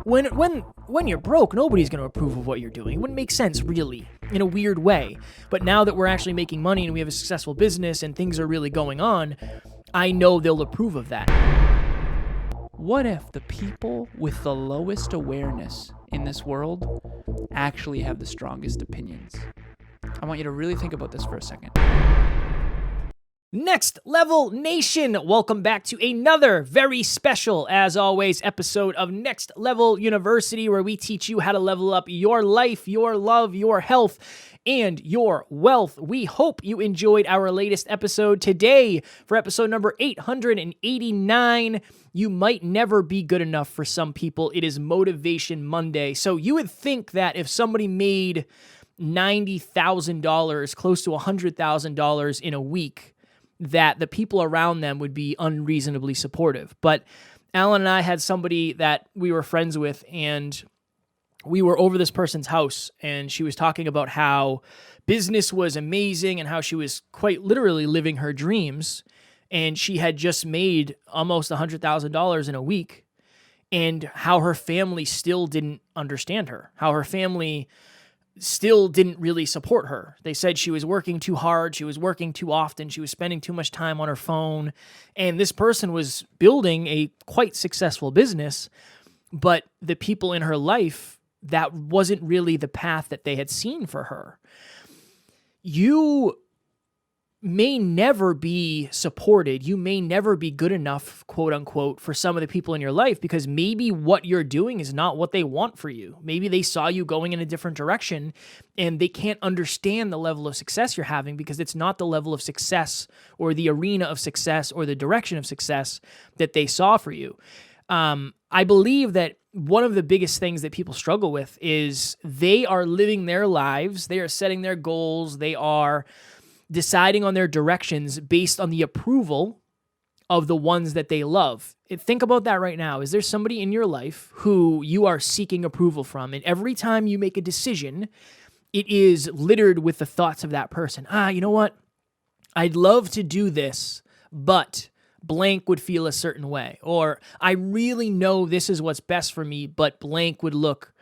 When you're broke, nobody's going to approve of what you're doing. It wouldn't make sense, really, in a weird way. But now that we're actually making money and we have a successful business and things are really going on, I know they'll approve of that. What if the people with the lowest awareness in this world actually have the strongest opinions? I want you to really think about this for a second. Next Level Nation, welcome back to another very special, as always, episode of Next Level University, where we teach you how to level up your life, your love, your health, and your wealth. We hope you enjoyed our latest episode today. For episode number 889, you might never be good enough for some people. It is Motivation Monday. So you would think that if somebody made $90,000, close to $100,000 in a week, that the people around them would be unreasonably supportive. But Alan and I had somebody that we were friends with, and we were over this person's house, and she was talking about how business was amazing and how she was quite literally living her dreams, and she had just made almost $100,000 in a week, and how her family still didn't understand her, how her family still didn't really support her. They said she was working too hard, she was working too often, she was spending too much time on her phone, and this person was building a quite successful business, but the people in her life, that wasn't really the path that they had seen for her. You may never be supported. You may never be good enough, quote unquote, for some of the people in your life, because maybe what you're doing is not what they want for you. Maybe they saw you going in a different direction and they can't understand the level of success you're having because it's not the level of success or the arena of success or the direction of success that they saw for you. I believe that one of the biggest things that people struggle with is they are living their lives, they are setting their goals, they are deciding on their directions based on the approval of the ones that they love. Think about that right now. Is there somebody in your life who you are seeking approval from? And every time you make a decision, it is littered with the thoughts of that person. You know what? I'd love to do this, but blank would feel a certain way. Or I really know this is what's best for me, but blank would look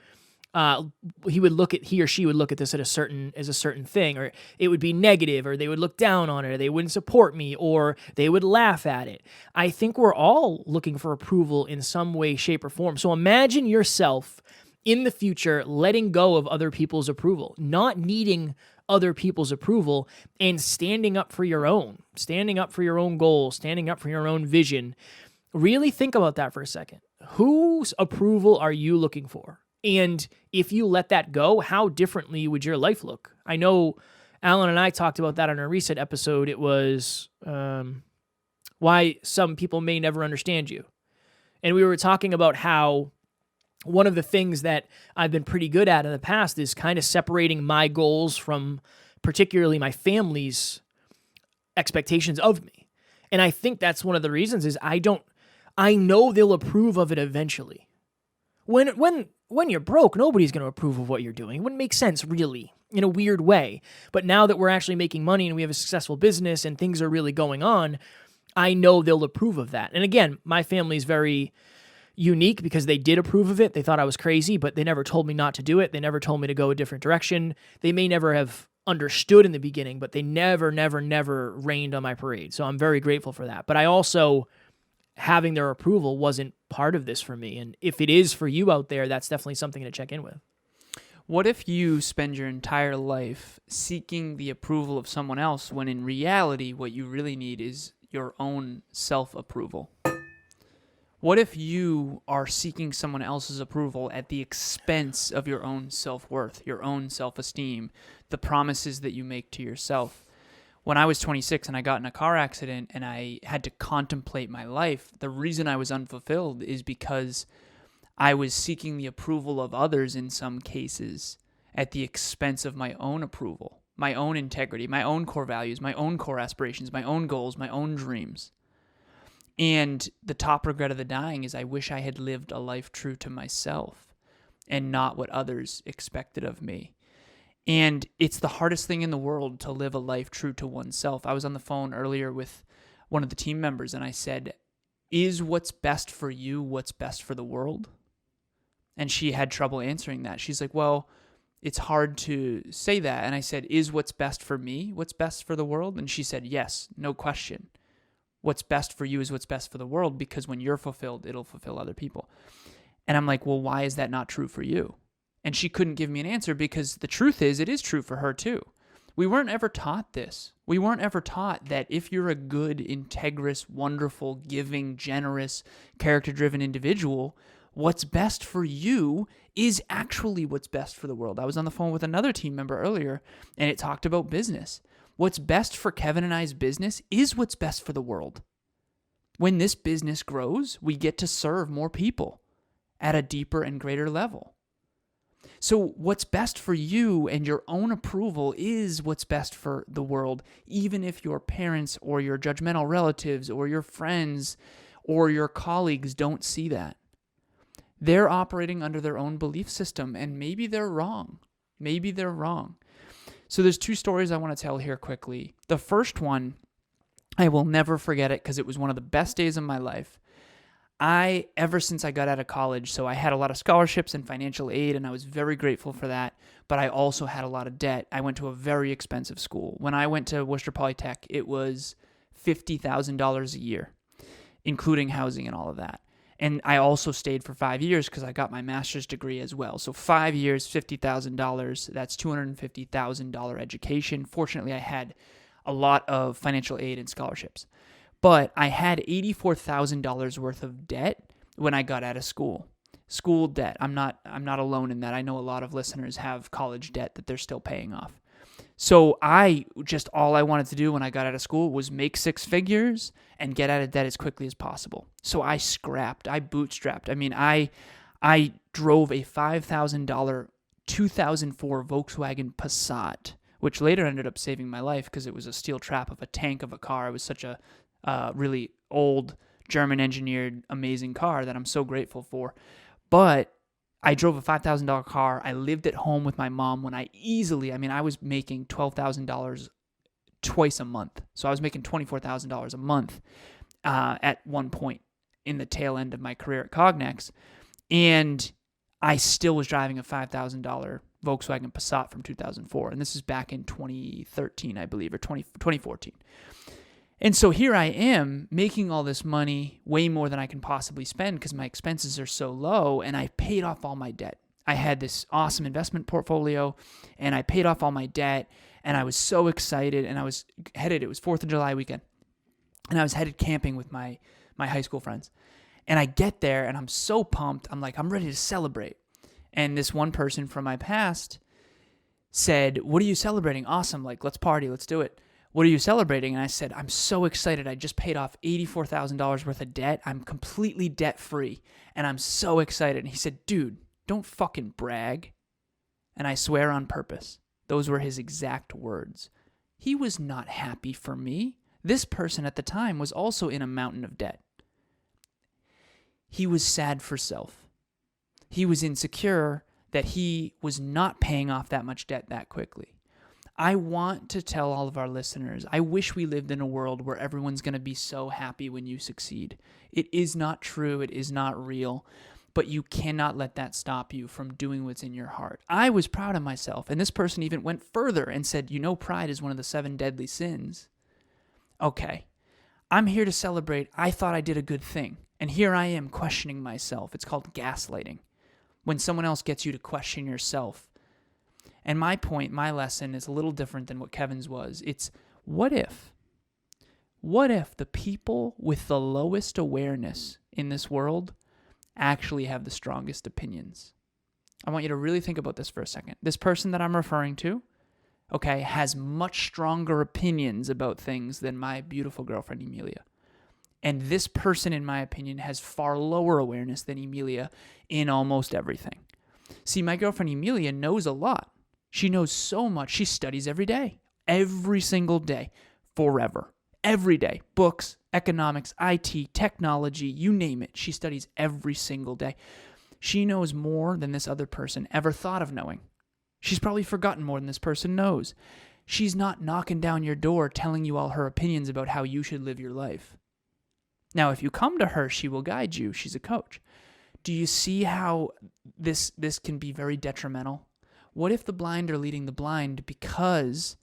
he or she would look at this as a certain thing, or it would be negative, or they would look down on it, or they wouldn't support me, or they would laugh at it. I think we're all looking for approval in some way, shape, or form. So imagine yourself in the future letting go of other people's approval, not needing other people's approval, and standing up for your own goals, standing up for your own vision. Really think about that for a second. Whose approval are you looking for? And if you let that go, how differently would your life look? I know Alan and I talked about that on our recent episode. It was why some people may never understand you. And we were talking about how one of the things that I've been pretty good at in the past is kind of separating my goals from particularly my family's expectations of me. And I think that's one of the reasons is I know they'll approve of it eventually. When you're broke, nobody's going to approve of what you're doing. It wouldn't make sense, really, in a weird way. But now that we're actually making money and we have a successful business and things are really going on, I know they'll approve of that. And again, my family's very unique because they did approve of it. They thought I was crazy, but they never told me not to do it. They never told me to go a different direction. They may never have understood in the beginning, but they never rained on my parade. So I'm very grateful for that. But I also, having their approval wasn't part of this for me. And if it is for you out there, that's definitely something to check in with. What if you spend your entire life seeking the approval of someone else when in reality what you really need is your own self-approval? What if you are seeking someone else's approval at the expense of your own self-worth, your own self-esteem, the promises that you make to yourself? When I was 26 and I got in a car accident and I had to contemplate my life, the reason I was unfulfilled is because I was seeking the approval of others in some cases at the expense of my own approval, my own integrity, my own core values, my own core aspirations, my own goals, my own dreams. And the top regret of the dying is I wish I had lived a life true to myself and not what others expected of me. And it's the hardest thing in the world to live a life true to oneself. I was on the phone earlier with one of the team members and I said, is what's best for you what's best for the world? And she had trouble answering that. She's like, well, it's hard to say that. And I said, is what's best for me what's best for the world? And she said, yes, no question. What's best for you is what's best for the world, because when you're fulfilled, it'll fulfill other people. And I'm like, well, why is that not true for you? And she couldn't give me an answer, because the truth is, it is true for her too. We weren't ever taught this. We weren't ever taught that if you're a good, integrous, wonderful, giving, generous, character-driven individual, what's best for you is actually what's best for the world. I was on the phone with another team member earlier, and it talked about business. What's best for Kevin and I's business is what's best for the world. When this business grows, we get to serve more people at a deeper and greater level. So what's best for you and your own approval is what's best for the world, even if your parents or your judgmental relatives or your friends or your colleagues don't see that. They're operating under their own belief system, and maybe they're wrong. Maybe they're wrong. So there's two stories I want to tell here quickly. The first one, I will never forget it because it was one of the best days of my life. Ever since I got out of college, so I had a lot of scholarships and financial aid, and I was very grateful for that, but I also had a lot of debt. I went to a very expensive school. When I went to Worcester Polytech, it was $50,000 a year, including housing and all of that. And I also stayed for 5 years because I got my master's degree as well. So 5 years, $50,000, that's $250,000 education. Fortunately, I had a lot of financial aid and scholarships. But I had $84,000 worth of debt when I got out of school. School debt. I'm not alone in that. I know a lot of listeners have college debt that they're still paying off. So all I wanted to do when I got out of school was make six figures and get out of debt as quickly as possible. So I bootstrapped. I mean, I drove a $5,000 2004 Volkswagen Passat, which later ended up saving my life because it was a steel trap of a tank of a car. It was such a really old German engineered amazing car that I'm so grateful for. But I drove a $5,000 car. I lived at home with my mom when I was making $12,000 twice a month. So I was making $24,000 a month at one point in the tail end of my career at Cognex. And I still was driving a $5,000 Volkswagen Passat from 2004. And this is back in 2013, I believe, or 2014. And so here I am making all this money, way more than I can possibly spend because my expenses are so low, and I paid off all my debt. I had this awesome investment portfolio, and I paid off all my debt, and I was so excited, and it was 4th of July weekend, and I was headed camping with my high school friends. And I get there, and I'm so pumped. I'm like, I'm ready to celebrate. And this one person from my past said, "What are you celebrating?" "Awesome, like, let's party, let's do it." "What are you celebrating?" And I said, "I'm so excited. I just paid off $84,000 worth of debt. I'm completely debt-free, and I'm so excited." And he said, "Dude, don't fucking brag." And I swear on purpose, those were his exact words. He was not happy for me. This person at the time was also in a mountain of debt. He was sad for self. He was insecure that he was not paying off that much debt that quickly. I want to tell all of our listeners, I wish we lived in a world where everyone's going to be so happy when you succeed. It is not true. It is not real. But you cannot let that stop you from doing what's in your heart. I was proud of myself. And this person even went further and said, pride is one of the 7 deadly sins. Okay, I'm here to celebrate. I thought I did a good thing. And here I am questioning myself. It's called gaslighting. When someone else gets you to question yourself. And my point, my lesson is a little different than what Kevin's was. It's what if? What if the people with the lowest awareness in this world actually have the strongest opinions? I want you to really think about this for a second. This person that I'm referring to, okay, has much stronger opinions about things than my beautiful girlfriend, Emilia. And this person, in my opinion, has far lower awareness than Emilia in almost everything. See, my girlfriend, Emilia, knows a lot. She knows so much. She studies every day, every single day, forever, every day. Books, economics, IT, technology, you name it. She studies every single day. She knows more than this other person ever thought of knowing. She's probably forgotten more than this person knows. She's not knocking down your door telling you all her opinions about how you should live your life. Now, if you come to her, she will guide you. She's a coach. Do you see how this can be very detrimental. What if the blind are leading the blind because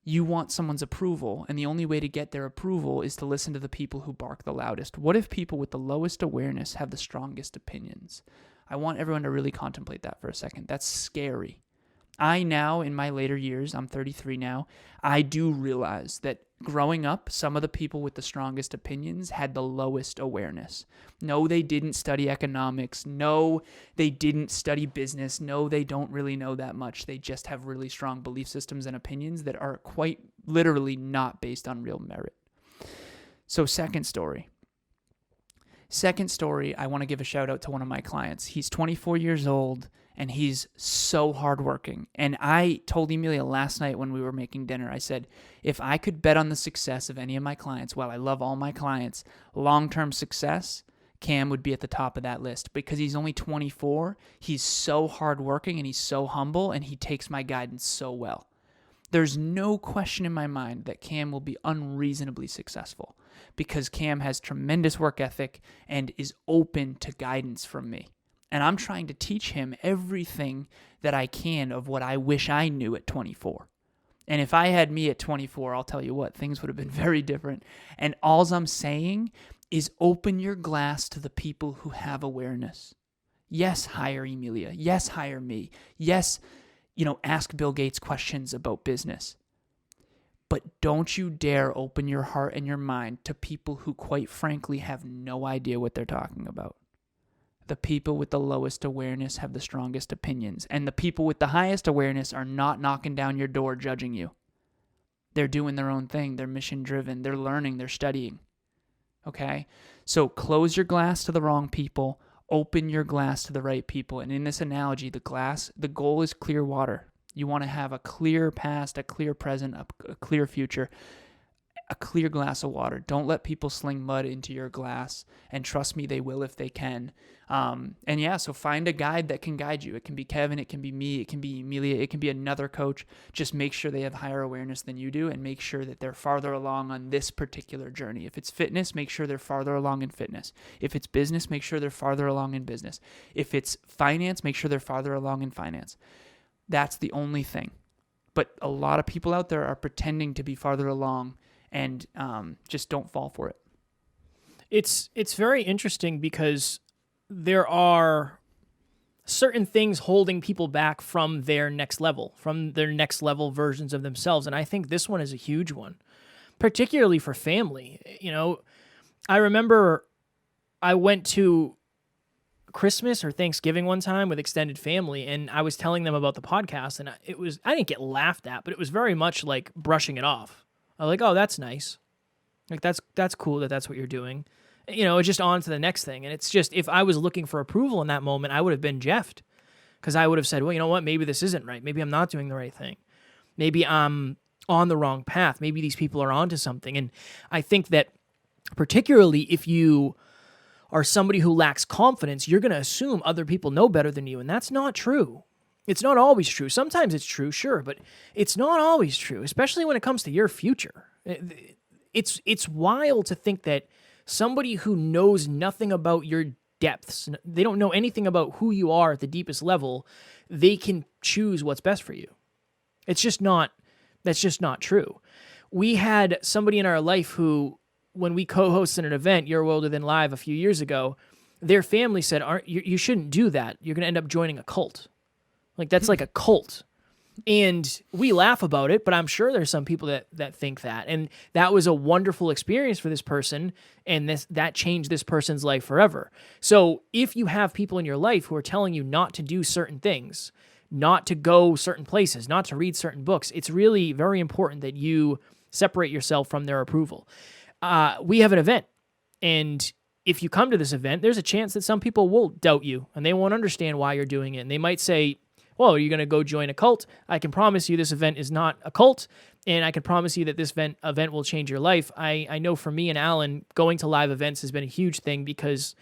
you want someone's approval, and the only way to get their approval is to listen to the people who bark the loudest? What if people with the lowest awareness have the strongest opinions? I want everyone to really contemplate that for a second. That's scary. I now, in my later years, I'm 33 now, I do realize that growing up, some of the people with the strongest opinions had the lowest awareness. No, they didn't study economics. No, they didn't study business. No, they don't really know that much. They just have really strong belief systems and opinions that are quite literally not based on real merit. So second story, I want to give a shout out to one of my clients. He's 24 years old. And he's so hardworking. And I told Emilia last night when we were making dinner, I said, if I could bet on the success of any of my clients, well, I love all my clients, long-term success, Cam would be at the top of that list because he's only 24. He's so hardworking and he's so humble and he takes my guidance so well. There's no question in my mind that Cam will be unreasonably successful because Cam has tremendous work ethic and is open to guidance from me. And I'm trying to teach him everything that I can of what I wish I knew at 24. And if I had me at 24, I'll tell you what, things would have been very different. And all I'm saying is open your glass to the people who have awareness. Yes, hire Emilia. Yes, hire me. Yes, ask Bill Gates questions about business. But don't you dare open your heart and your mind to people who, quite frankly, have no idea what they're talking about. The people with the lowest awareness have the strongest opinions, and the people with the highest awareness are not knocking down your door judging you. They're doing their own thing. They're mission-driven. They're learning. They're studying. Okay? So close your glass to the wrong people. Open your glass to the right people. And in this analogy, the goal is clear water. You want to have a clear past, a clear present, a clear future. A clear glass of water. Don't let people sling mud into your glass, and trust me, they will if they can. So find a guide that can guide you. It can be Kevin, it can be me, it can be Emilia, it can be another coach. Just make sure they have higher awareness than you do, and make sure that they're farther along on this particular journey. If it's fitness, make sure they're farther along in fitness. If it's business, make sure they're farther along in business. If it's finance, make sure they're farther along in finance. That's the only thing. But a lot of people out there are pretending to be farther along, and just don't fall for it. It's very interesting because there are certain things holding people back from their next level versions of themselves. And I think this one is a huge one, particularly for family. I remember I went to Christmas or Thanksgiving one time with extended family, and I was telling them about the podcast, and I didn't get laughed at, but it was very much like brushing it off. I'm like, oh, that's nice. Like, that's cool that's what you're doing. Just on to the next thing. And it's just, if I was looking for approval in that moment, I would have been Jeffed. Because I would have said, well, you know what? Maybe this isn't right. Maybe I'm not doing the right thing. Maybe I'm on the wrong path. Maybe these people are onto something. And I think that particularly if you are somebody who lacks confidence, you're going to assume other people know better than you. And that's not true. It's not always true. Sometimes it's true, sure, but it's not always true, especially when it comes to your future. It's wild to think that somebody who knows nothing about your depths, they don't know anything about who you are at the deepest level, they can choose what's best for you. That's just not true. We had somebody in our life who, when we co-hosted an event, Your World Within Live, a few years ago, their family said, you shouldn't do that. You're going to end up joining a cult. Like, that's like a cult. And we laugh about it, but I'm sure there's some people that think that. And that was a wonderful experience for this person, and that changed this person's life forever. So if you have people in your life who are telling you not to do certain things, not to go certain places, not to read certain books, it's really very important that you separate yourself from their approval. We have an event, and if you come to this event, there's a chance that some people will doubt you, and they won't understand why you're doing it. And they might say, well, are you going to go join a cult? I can promise you this event is not a cult, and I can promise you that this event will change your life. I know for me and Alan, going to live events has been a huge thing, because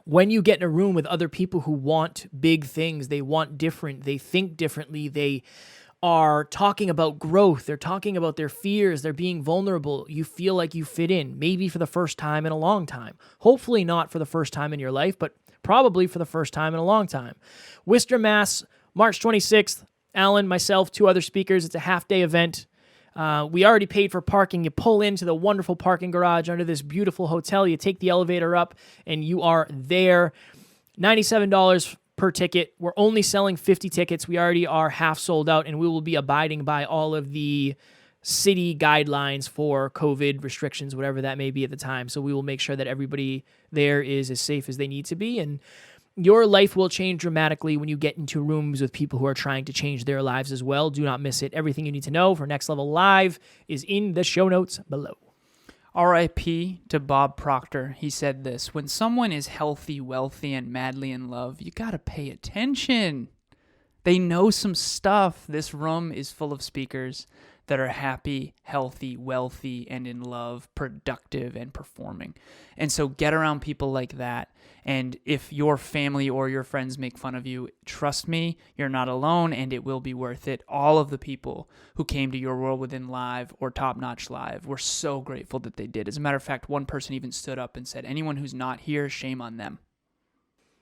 when you get in a room with other people who want big things, they want different, they think differently, they are talking about growth, they're talking about their fears, they're being vulnerable, you feel like you fit in, maybe for the first time in a long time. Hopefully not for the first time in your life, but probably for the first time in a long time. Worcester, Mass, March 26th. Alan, myself, 2 other speakers. It's a half-day event. We already paid for parking. You pull into the wonderful parking garage under this beautiful hotel. You take the elevator up, and you are there. $97 per ticket. We're only selling 50 tickets. We already are half sold out, and we will be abiding by all of the city guidelines for COVID restrictions, whatever that may be at the time. So we will make sure that everybody there is as safe as they need to be. And your life will change dramatically when you get into rooms with people who are trying to change their lives as well. Do not miss it. Everything you need to know for Next Level Live is in the show notes below. R.I.P. to Bob Proctor. He said this: when someone is healthy, wealthy, and madly in love, you got to pay attention. They know some stuff. This room is full of speakers that are happy, healthy, wealthy, and in love, productive, and performing. And so get around people like that. And if your family or your friends make fun of you, trust me, you're not alone, and it will be worth it. All of the people who came to Your World Within Live or Top Notch Live, we're so grateful that they did. As a matter of fact, one person even stood up and said, anyone who's not here, shame on them.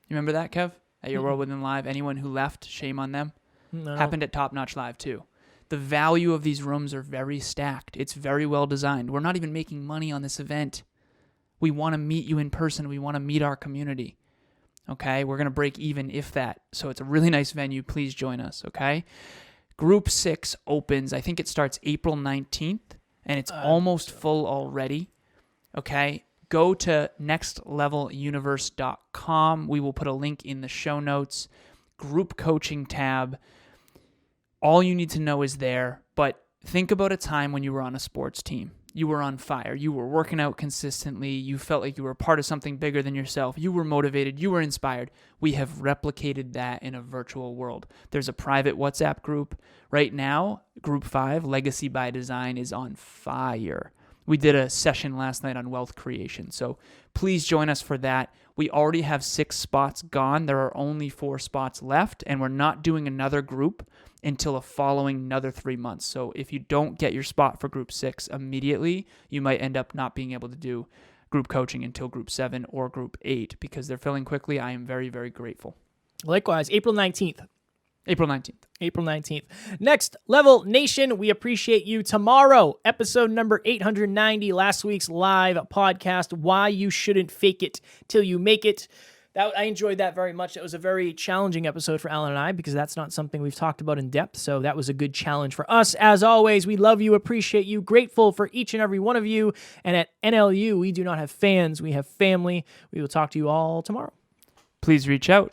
You remember that, Kev? At Your World Within Live, anyone who left, shame on them. No. Happened at Top Notch Live too. The value of these rooms are very stacked. It's very well designed. We're not even making money on this event. We want to meet you in person. We want to meet our community. Okay? We're going to break even, if that. So it's a really nice venue. Please join us. Okay? Group 6 opens. I think it starts April 19th, and it's almost full already. Okay? Go to nextleveluniverse.com. We will put a link in the show notes. Group coaching tab. All you need to know is there, but think about a time when you were on a sports team. You were on fire. You were working out consistently. You felt like you were part of something bigger than yourself. You were motivated. You were inspired. We have replicated that in a virtual world. There's a private WhatsApp group. Right now, Group 5, Legacy by Design, is on fire. We did a session last night on wealth creation, so please join us for that. We already have 6 spots gone. There are only 4 spots left, and we're not doing another group until a following another 3 months. So if you don't get your spot for Group 6 immediately, you might end up not being able to do group coaching until Group 7 or Group 8 because they're filling quickly. I am very, very grateful. Likewise, April 19th. April 19th. April 19th. Next Level Nation, we appreciate you. Tomorrow, episode number 890, last week's live podcast, Why You Shouldn't Fake It Till You Make It. I enjoyed that very much. It was a very challenging episode for Alan and I because that's not something we've talked about in depth. So that was a good challenge for us. As always, we love you, appreciate you, grateful for each and every one of you. And at NLU, we do not have fans. We have family. We will talk to you all tomorrow. Please reach out.